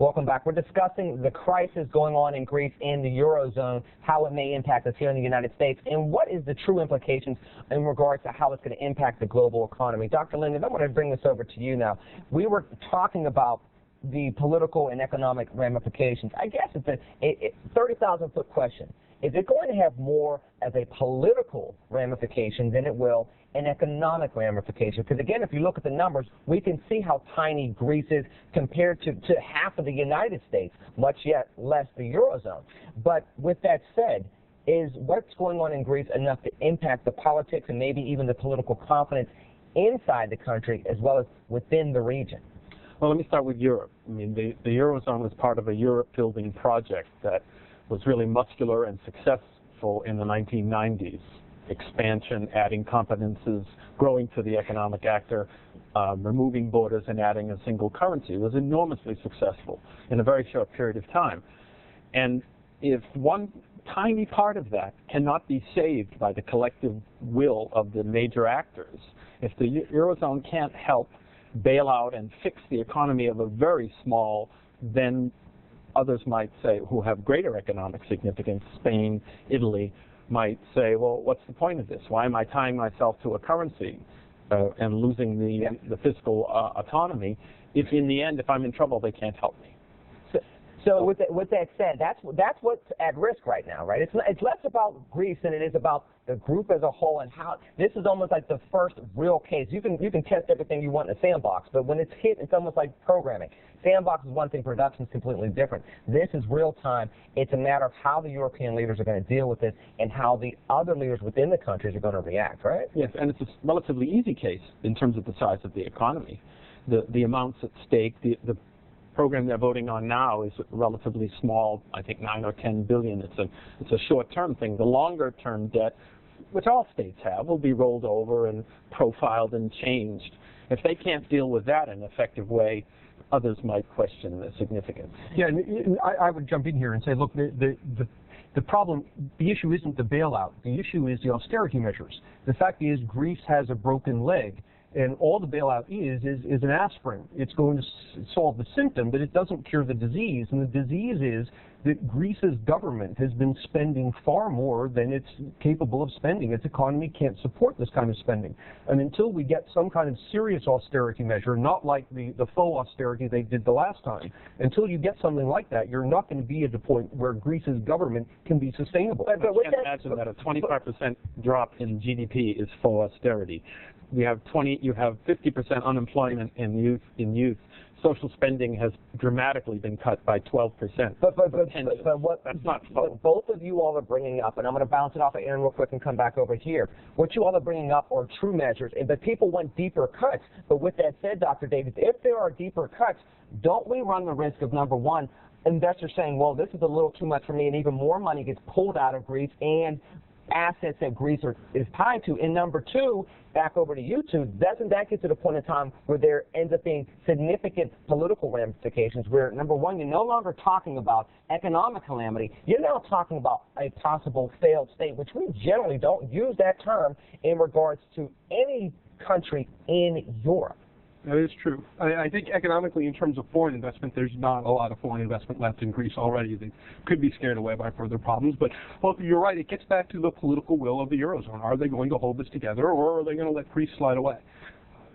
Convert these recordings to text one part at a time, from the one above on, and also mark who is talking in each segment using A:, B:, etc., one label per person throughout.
A: Welcome back. We're discussing the crisis going on in Greece and the Eurozone, how it may impact us here in the United States, and what is the true implications in regards to how it's going to impact the global economy. Dr. Linden, I want to bring this over to you now. We were talking about the political and economic ramifications. I guess it's a 30,000-foot question. Is it going to have more as a political ramification than it will an economic ramification? Because again, if you look at the numbers, we can see how tiny Greece is compared to half of the United States, much yet less the Eurozone. But with that said, is what's going on in Greece enough to impact the politics and maybe even the political confidence inside the country as well as within the region?
B: Well, let me start with Europe. I mean, the Eurozone was part of a Europe-building project that was really muscular and successful in the 1990s. Expansion, adding competences, growing to the economic actor, removing borders and adding a single currency was enormously successful in a very short period of time. And if one tiny part of that cannot be saved by the collective will of the major actors, if the Eurozone can't help bail out and fix the economy of a very small, then others might say, who have greater economic significance, Spain, Italy, might say, well, what's the point of this? Why am I tying myself to a currency and losing the fiscal autonomy if in the end, if I'm in trouble, they can't help me?
A: So with that said, that's what's at risk right now, right? It's less about Greece than it is about the group as a whole, and how this is almost like the first real case. You can test everything you want in a sandbox, but when it's hit, it's almost like programming. Sandbox is one thing, production is completely different. This is real time. It's a matter of how the European leaders are going to deal with this and how the other leaders within the countries are going to react, right?
B: Yes, and it's a relatively easy case in terms of the size of the economy. The amounts at stake, the program they're voting on now is relatively small, I think 9 or 10 billion. It's a short-term thing. The longer-term debt, which all states have, will be rolled over and profiled and changed. If they can't deal with that in an effective way, others might question the significance.
C: Yeah, and I would jump in here and say, look, the problem, the issue isn't the bailout. The issue is the austerity measures. The fact is Greece has a broken leg. And all the bailout is an aspirin. It's going to solve the symptom, but it doesn't cure the disease. And the disease is that Greece's government has been spending far more than it's capable of spending. Its economy can't support this kind of spending. And until we get some kind of serious austerity measure, not like the faux austerity they did the last time, until you get something like that, you're not going to be at the point where Greece's government can be sustainable.
B: I can't imagine that a 25% drop in GDP is faux austerity. You have 50% unemployment in youth. Social spending has dramatically been cut by 12%.
A: But
B: that's not faux.
A: Both of you all are bringing up, and I'm going to bounce it off of Aaron real quick and come back over here. What you all are bringing up are true measures, but people want deeper cuts. But with that said, Dr. Davies, if there are deeper cuts, don't we run the risk of, number one, investors saying, well, this is a little too much for me, and even more money gets pulled out of Greece and assets that Greece is tied to? And number two, back over to you two, doesn't that get to the point in time where there ends up being significant political ramifications where, number one, you're no longer talking about economic calamity, you're now talking about a possible failed state, which we generally don't use that term in regards to any country in Europe.
C: That is true. I think economically, in terms of foreign investment, there's not a lot of foreign investment left in Greece already. They could be scared away by further problems. But well, you're right. It gets back to the political will of the Eurozone. Are they going to hold this together, or are they going to let Greece slide away?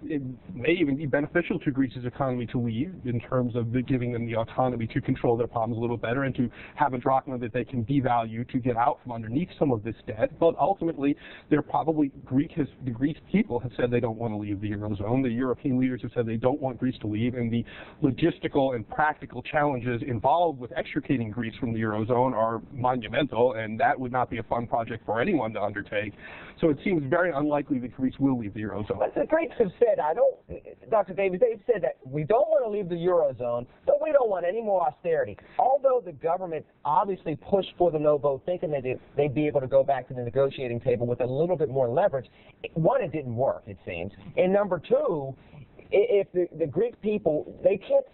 C: It may even be beneficial to Greece's economy to leave in terms of giving them the autonomy to control their problems a little better and to have a drachma that they can devalue to get out from underneath some of this debt. But ultimately, they're probably the Greek people have said they don't want to leave the Eurozone. The European leaders have said they don't want Greece to leave, and the logistical and practical challenges involved with extricating Greece from the Eurozone are monumental, and that would not be a fun project for anyone to undertake. So it seems very unlikely that Greece will leave the Eurozone.
A: But the Greeks have said, Dr. Davies, they've said that we don't want to leave the Eurozone, but we don't want any more austerity. Although the government obviously pushed for the no vote, thinking that they'd be able to go back to the negotiating table with a little bit more leverage, one, it didn't work, it seems. And number two, if the Greek people, they can't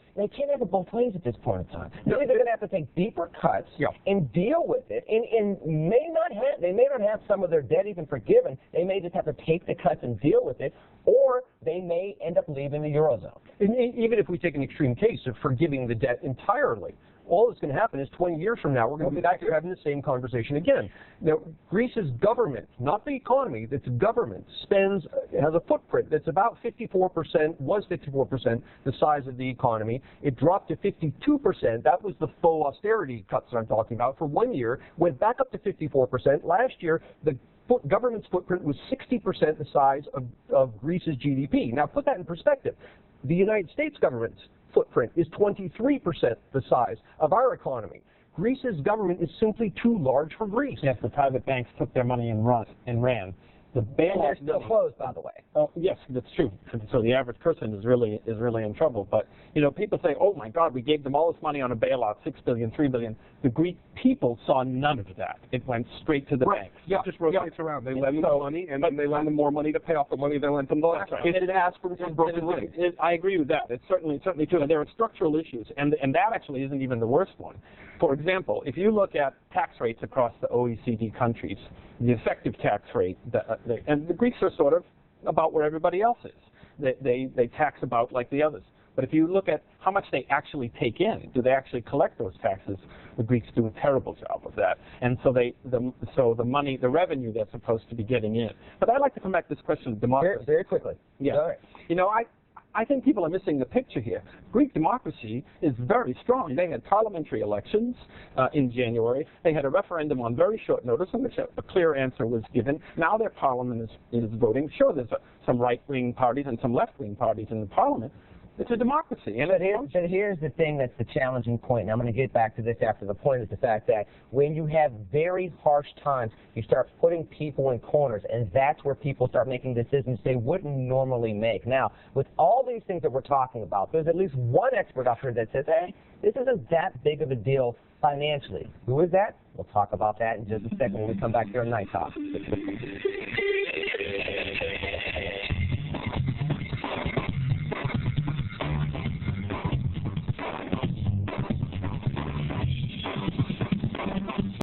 A: have it both ways at this point in time. They're either going to have to take deeper cuts and deal with it, and they may not have some of their debt even forgiven. They may just have to take the cuts and deal with it, or they may end up leaving the Eurozone.
D: And even if we take an extreme case of forgiving the debt entirely, all that's going to happen is 20 years from now, we're going to be back here having the same conversation again. Now, Greece's government, not the economy, its government, has a footprint that's about 54%, was 54% the size of the economy. It dropped to 52%. That was the faux austerity cuts that I'm talking about for 1 year, went back up to 54%. Last year, the government's footprint was 60% the size of Greece's GDP. Now, put that in perspective. The United States government's footprint is 23% the size of our economy. Greece's government is simply too large for Greece.
B: Yes, the private banks took their money and ran. The bailout
A: And they're still closed, by the way.
B: Oh, yes, that's true. So the average person is really in trouble. But people say, "Oh my God, we gave them all this money on a bailout, $6 billion, $3 billion." The Greek people saw none of that. It went straight to the banks.
C: Yeah, it just rotates around. They lend them money, and then they lend them more money to pay off the money they lent them the last time.
D: It asks for broken legs.
B: I agree with that. It's certainly true. And there are structural issues, and that actually isn't even the worst one. For example, if you look at tax rates across the OECD countries, the effective tax rate, and the Greeks are sort of about where everybody else is. They tax about like the others. But if you look at how much they actually take in, do they actually collect those taxes? The Greeks do a terrible job of that. And so the money, the revenue they're supposed to be getting in. But I'd like to come back to this question of democracy.
A: Very quickly.
B: Yeah.
A: All right.
B: I think people are missing the picture here. Greek democracy is very strong. They had parliamentary elections in January. They had a referendum on very short notice in which a clear answer was given. Now their parliament is voting. Sure, there's some right-wing parties and some left-wing parties in the parliament. It's a democracy. And
A: but here's the thing that's the challenging point, and I'm going to get back to this after the point, is the fact that when you have very harsh times, you start putting people in corners, and that's where people start making decisions they wouldn't normally make. Now, with all these things that we're talking about, there's at least one expert out there that says, hey, this isn't that big of a deal financially. Who is that? We'll talk about that in just a second when we come back here on Night Talk.